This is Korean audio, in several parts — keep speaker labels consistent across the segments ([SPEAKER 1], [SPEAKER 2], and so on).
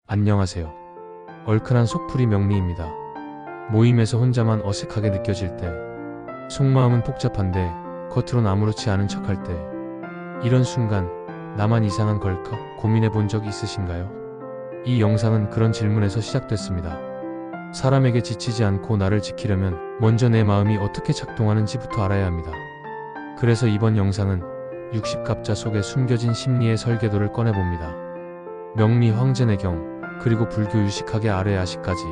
[SPEAKER 1] 안녕하세요. 얼큰한 속풀이 명리입니다. 모임에서 혼자만 어색하게 느껴질 때, 속마음은 복잡한데 겉으론 아무렇지 않은 척할 때, 이런 순간 나만 이상한 걸까 고민해 본 적 있으신가요? 이 영상은 그런 질문에서 시작됐습니다. 사람에게 지치지 않고 나를 지키려면 먼저 내 마음이 어떻게 작동하는지부터 알아야 합니다. 그래서 이번 영상은 60갑자 속에 숨겨진 심리의 설계도를 꺼내봅니다. 명리, 황제내경, 그리고 불교 유식학의 아래 야식까지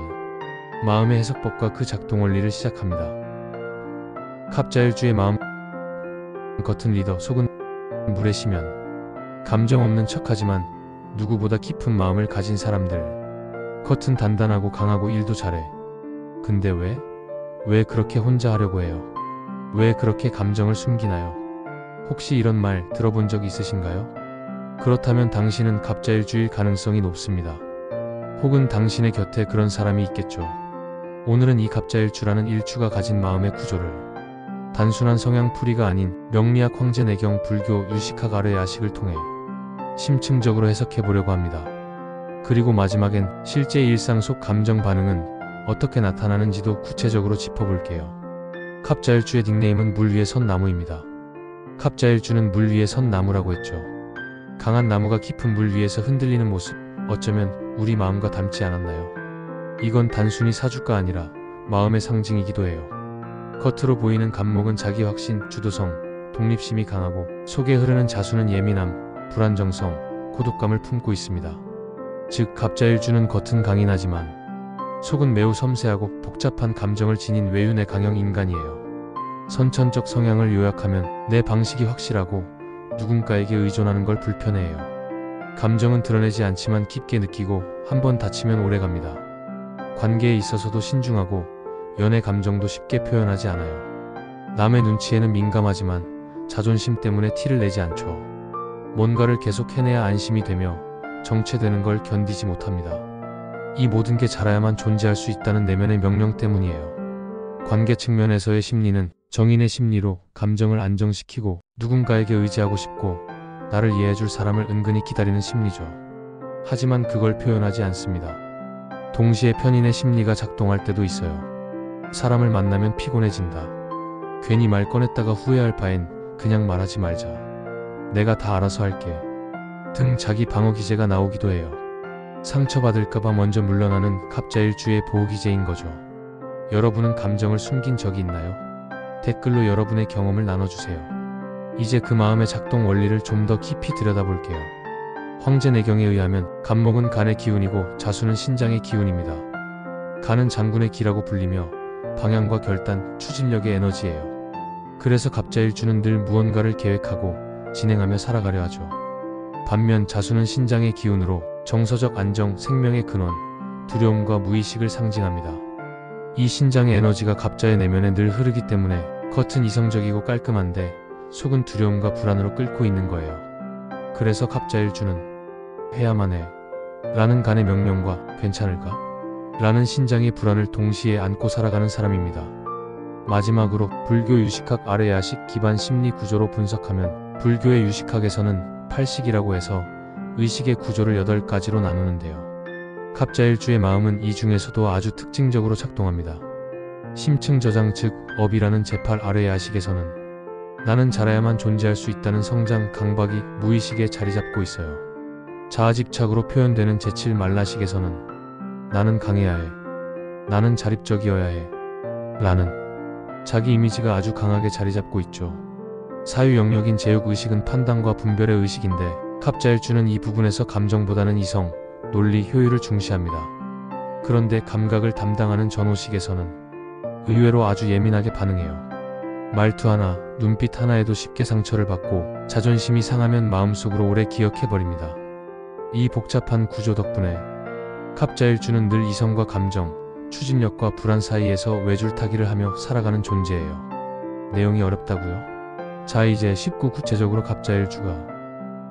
[SPEAKER 1] 마음의 해석법과 그 작동 원리를 시작합니다. 갑자일주의 마음, 겉은 리더, 속은 물의 심연. 감정 없는 척하지만 누구보다 깊은 마음을 가진 사람들. 겉은 단단하고 강하고 일도 잘해. 근데 왜 그렇게 혼자 하려고 해요? 왜 그렇게 감정을 숨기나요? 혹시 이런 말 들어본 적 있으신가요? 그렇다면 당신은 갑자일주일 가능성이 높습니다. 혹은 당신의 곁에 그런 사람이 있겠죠. 오늘은 이 갑자일주라는 일주가 가진 마음의 구조를 단순한 성향풀이가 아닌 명리학, 황제내경, 불교, 유식학 아래 야식을 통해 심층적으로 해석해 보려고 합니다. 그리고 마지막엔 실제 일상 속 감정 반응은 어떻게 나타나는지도 구체적으로 짚어볼게요. 갑자일주의 닉네임은 물 위에 선 나무입니다. 갑자일주는 물 위에 선 나무라고 했죠. 강한 나무가 깊은 물 위에서 흔들리는 모습, 어쩌면 우리 마음과 닮지 않았나요? 이건 단순히 사주가 아니라 마음의 상징이기도 해요. 겉으로 보이는 갑목은 자기 확신, 주도성, 독립심이 강하고 속에 흐르는 자수는 예민함, 불안정성, 고독감을 품고 있습니다. 즉, 갑자일주는 겉은 강인하지만 속은 매우 섬세하고 복잡한 감정을 지닌 외윤의 강형 인간이에요. 선천적 성향을 요약하면 내 방식이 확실하고 누군가에게 의존하는 걸 불편해해요. 감정은 드러내지 않지만 깊게 느끼고 한번 다치면 오래갑니다. 관계에 있어서도 신중하고 연애 감정도 쉽게 표현하지 않아요. 남의 눈치에는 민감하지만 자존심 때문에 티를 내지 않죠. 뭔가를 계속 해내야 안심이 되며 정체되는 걸 견디지 못합니다. 이 모든 게 자라야만 존재할 수 있다는 내면의 명령 때문이에요. 관계 측면에서의 심리는 정인의 심리로 감정을 안정시키고 누군가에게 의지하고 싶고 나를 이해해줄 사람을 은근히 기다리는 심리죠. 하지만 그걸 표현하지 않습니다. 동시에 편인의 심리가 작동할 때도 있어요. 사람을 만나면 피곤해진다. 괜히 말 꺼냈다가 후회할 바엔 그냥 말하지 말자. 내가 다 알아서 할게. 등 자기 방어 기제가 나오기도 해요. 상처받을까봐 먼저 물러나는 갑자일주의 보호 기제인 거죠. 여러분은 감정을 숨긴 적이 있나요? 댓글로 여러분의 경험을 나눠주세요. 이제 그 마음의 작동 원리를 좀 더 깊이 들여다볼게요. 황제내경에 의하면 갑목은 간의 기운이고 자수는 신장의 기운입니다. 간은 장군의 기라고 불리며 방향과 결단, 추진력의 에너지예요. 그래서 갑자일주는 늘 무언가를 계획하고 진행하며 살아가려 하죠. 반면 자수는 신장의 기운으로 정서적 안정, 생명의 근원, 두려움과 무의식을 상징합니다. 이 신장의 에너지가 갑자의 내면에 늘 흐르기 때문에 겉은 이성적이고 깔끔한데 속은 두려움과 불안으로 끓고 있는 거예요. 그래서 갑자일주는 해야만 해 라는 간의 명령과 괜찮을까? 라는 신장의 불안을 동시에 안고 살아가는 사람입니다. 마지막으로 불교 유식학 아래 야식 기반 심리 구조로 분석하면 불교의 유식학에서는 8식이라고 해서 의식의 구조를 8가지로 나누는데요. 갑자일주의 마음은 이 중에서도 아주 특징적으로 작동합니다. 심층저장, 즉 업이라는 제8 아래 야식에서는 나는 자라야만 존재할 수 있다는 성장, 강박이 무의식에 자리잡고 있어요. 자아집착으로 표현되는 제7 말라식에서는 나는 강해야 해, 나는 자립적이어야 해 라는 자기 이미지가 아주 강하게 자리잡고 있죠. 사유 영역인 제육의식은 판단과 분별의 의식인데 갑자일주는 이 부분에서 감정보다는 이성, 논리, 효율을 중시합니다. 그런데 감각을 담당하는 전오식에서는 의외로 아주 예민하게 반응해요. 말투 하나, 눈빛 하나에도 쉽게 상처를 받고 자존심이 상하면 마음속으로 오래 기억해버립니다. 이 복잡한 구조 덕분에 갑자일주는 늘 이성과 감정, 추진력과 불안 사이에서 외줄타기를 하며 살아가는 존재예요. 내용이 어렵다고요? 자, 이제 쉽고 구체적으로 갑자일주가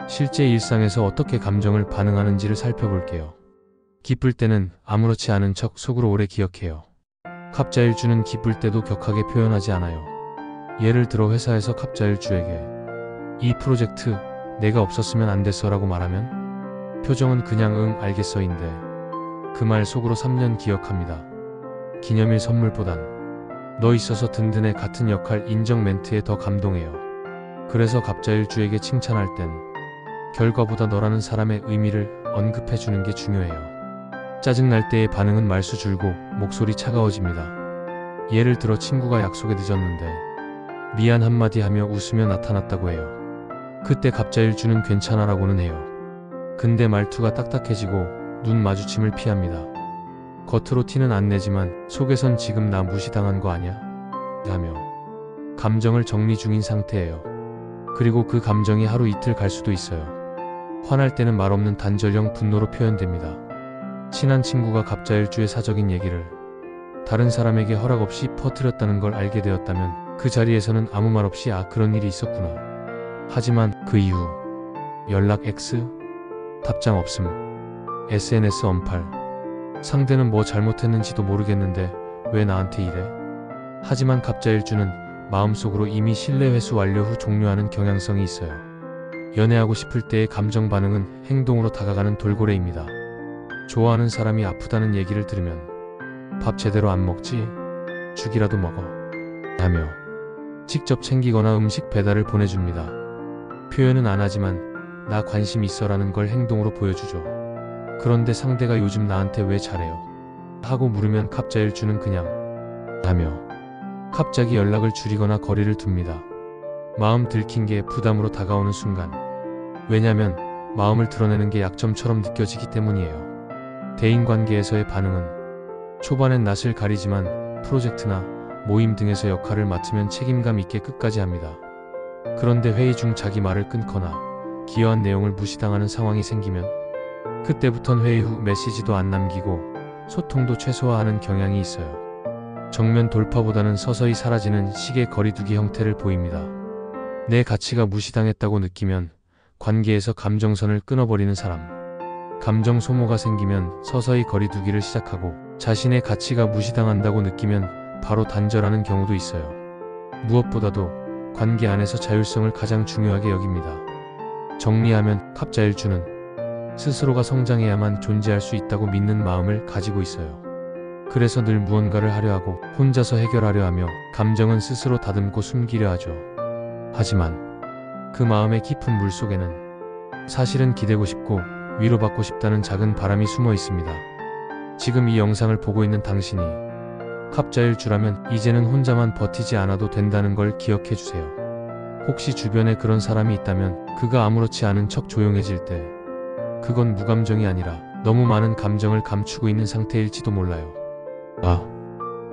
[SPEAKER 1] 실제 일상에서 어떻게 감정을 반응하는지를 살펴볼게요. 기쁠 때는 아무렇지 않은 척 속으로 오래 기억해요. 갑자일주는 기쁠 때도 격하게 표현하지 않아요. 예를 들어 회사에서 갑자일주에게 이 프로젝트 내가 없었으면 안 됐어 라고 말하면 표정은 그냥 응 알겠어인데 그 말 속으로 3년 기억합니다. 기념일 선물보단 너 있어서 든든해 같은 역할 인정 멘트에 더 감동해요. 그래서 갑자일주에게 칭찬할 땐 결과보다 너라는 사람의 의미를 언급해주는 게 중요해요. 짜증날 때의 반응은 말수 줄고 목소리 차가워집니다. 예를 들어 친구가 약속에 늦었는데 미안 한마디 하며 웃으며 나타났다고 해요. 그때 갑자일주는 괜찮아라고는 해요. 근데 말투가 딱딱해지고 눈 마주침을 피합니다. 겉으로 티는 안 내지만 속에선 지금 나 무시당한 거 아냐? 하며 감정을 정리 중인 상태예요. 그리고 그 감정이 하루 이틀 갈 수도 있어요. 화날 때는 말없는 단절형 분노로 표현됩니다. 친한 친구가 갑자일주의 사적인 얘기를 다른 사람에게 허락 없이 퍼뜨렸다는 걸 알게 되었다면 그 자리에서는 아무 말 없이 그런 일이 있었구나. 하지만 그 이후 연락 X, 답장 없음, SNS 언팔. 상대는 뭐 잘못했는지도 모르겠는데 왜 나한테 이래? 하지만 갑자일주는 마음속으로 이미 신뢰 회수 완료 후 종료하는 경향성이 있어요. 연애하고 싶을 때의 감정 반응은 행동으로 다가가는 돌고래입니다. 좋아하는 사람이 아프다는 얘기를 들으면 밥 제대로 안 먹지? 죽이라도 먹어. 하며 직접 챙기거나 음식 배달을 보내줍니다. 표현은 안 하지만 나 관심 있어라는 걸 행동으로 보여주죠. 그런데 상대가 요즘 나한테 왜 잘해요? 하고 물으면 갑자일주는 그냥 하며 갑자기 연락을 줄이거나 거리를 둡니다. 마음 들킨 게 부담으로 다가오는 순간. 왜냐면 마음을 드러내는 게 약점처럼 느껴지기 때문이에요. 대인관계에서의 반응은 초반엔 낯을 가리지만 프로젝트나 모임 등에서 역할을 맡으면 책임감 있게 끝까지 합니다. 그런데 회의 중 자기 말을 끊거나 기여한 내용을 무시당하는 상황이 생기면 그때부턴 회의 후 메시지도 안 남기고 소통도 최소화하는 경향이 있어요. 정면 돌파보다는 서서히 사라지는 식의 거리두기 형태를 보입니다. 내 가치가 무시당했다고 느끼면 관계에서 감정선을 끊어버리는 사람. 감정 소모가 생기면 서서히 거리두기를 시작하고 자신의 가치가 무시당한다고 느끼면 바로 단절하는 경우도 있어요. 무엇보다도 관계 안에서 자율성을 가장 중요하게 여깁니다. 정리하면 갑자일주는 스스로가 성장해야만 존재할 수 있다고 믿는 마음을 가지고 있어요. 그래서 늘 무언가를 하려 하고 혼자서 해결하려 하며 감정은 스스로 다듬고 숨기려 하죠. 하지만 그 마음의 깊은 물속에는 사실은 기대고 싶고 위로받고 싶다는 작은 바람이 숨어 있습니다. 지금 이 영상을 보고 있는 당신이 갑자일주라면 이제는 혼자만 버티지 않아도 된다는 걸 기억해 주세요. 혹시 주변에 그런 사람이 있다면 그가 아무렇지 않은 척 조용해질 때 그건 무감정이 아니라 너무 많은 감정을 감추고 있는 상태일지도 몰라요.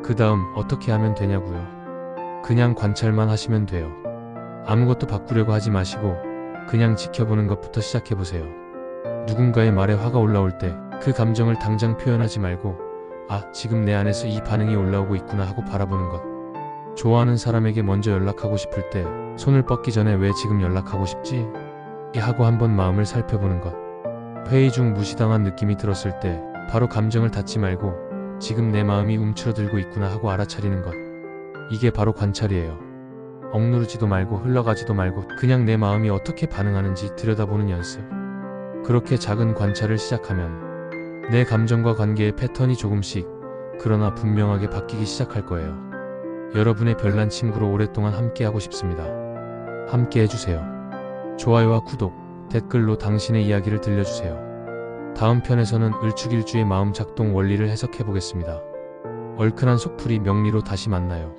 [SPEAKER 1] 그 다음 어떻게 하면 되냐고요? 그냥 관찰만 하시면 돼요. 아무것도 바꾸려고 하지 마시고 그냥 지켜보는 것부터 시작해보세요. 누군가의 말에 화가 올라올 때 그 감정을 당장 표현하지 말고 지금 내 안에서 이 반응이 올라오고 있구나 하고 바라보는 것. 좋아하는 사람에게 먼저 연락하고 싶을 때 손을 뻗기 전에 왜 지금 연락하고 싶지? 하고 한번 마음을 살펴보는 것. 회의 중 무시당한 느낌이 들었을 때 바로 감정을 닫지 말고 지금 내 마음이 움츠러들고 있구나 하고 알아차리는 것. 이게 바로 관찰이에요. 억누르지도 말고 흘러가지도 말고 그냥 내 마음이 어떻게 반응하는지 들여다보는 연습. 그렇게 작은 관찰을 시작하면 내 감정과 관계의 패턴이 조금씩 그러나 분명하게 바뀌기 시작할 거예요. 여러분의 별난 친구로 오랫동안 함께하고 싶습니다. 함께 해주세요. 좋아요와 구독, 댓글로 당신의 이야기를 들려주세요. 다음 편에서는 을축일주의 마음 작동 원리를 해석해보겠습니다. 얼큰한 속풀이 명리로 다시 만나요.